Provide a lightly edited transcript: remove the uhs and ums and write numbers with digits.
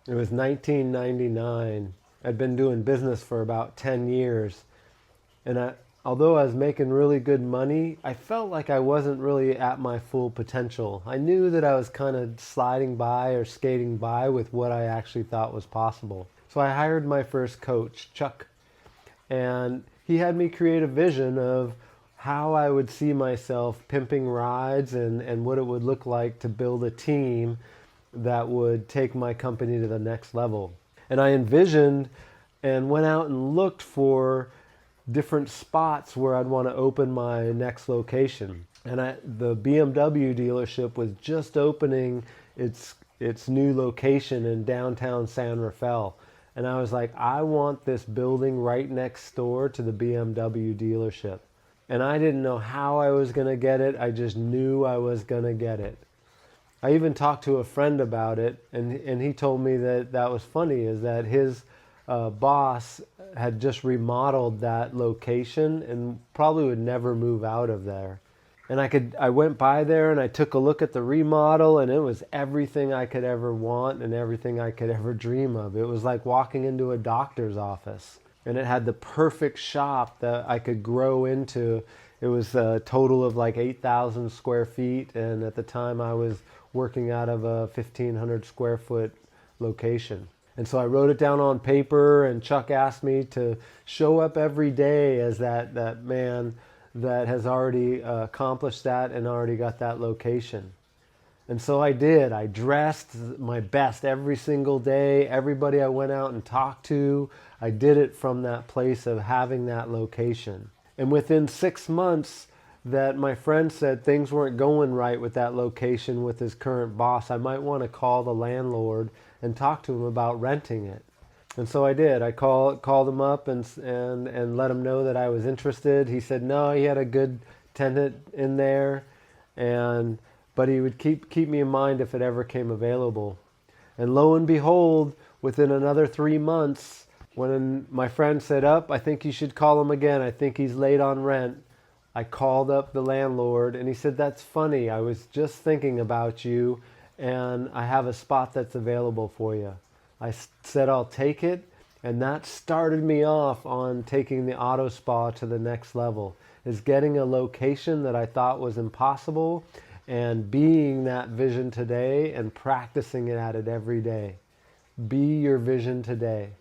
It was 1999. I'd been doing business for about 10 years. And although I was making really good money, I felt like I wasn't really at my full potential. I knew that I was kind of sliding by or skating by with what I actually thought was possible. So I hired my first coach, Chuck, and he had me create a vision of how I would see myself pimping rides and what it would look like to build a team that would take my company to the next level. And I envisioned and went out and looked for different spots where I'd want to open my next location. And the BMW dealership was just opening its new location in downtown San Rafael. And I was like, I want this building right next door to the BMW dealership. And I didn't know how I was going to get it. I just knew I was going to get it. I even talked to a friend about it, and he told me that that was funny, is that his boss had just remodeled that location and probably would never move out of there. And I went by there and I took a look at the remodel, and it was everything I could ever want and everything I could ever dream of. It was like walking into a doctor's office, and it had the perfect shop that I could grow into. It was a total of like 8,000 square feet, and at the time I was working out of a 1,500 square foot location. And so I wrote it down on paper, and Chuck asked me to show up every day as that man that has already accomplished that and already got that location. And so I did. I dressed my best every single day. Everybody I went out and talked to, I did it from that place of having that location. And within 6 months, that my friend said things weren't going right with that location with his current boss, I might want to call the landlord and talk to him about renting it. And so I did. I called him up and let him know that I was interested. He said no, he had a good tenant in there, and but he would keep me in mind if it ever came available. And lo and behold, within another 3 months, when my friend said, "Up, I think you should call him again. I think he's late on rent," I called up the landlord, and he said, "That's funny. I was just thinking about you, and I have a spot that's available for you." I said, "I'll take it." And that started me off on taking the auto spa to the next level, is getting a location that I thought was impossible and being that vision today and practicing it at it every day. Be your vision today.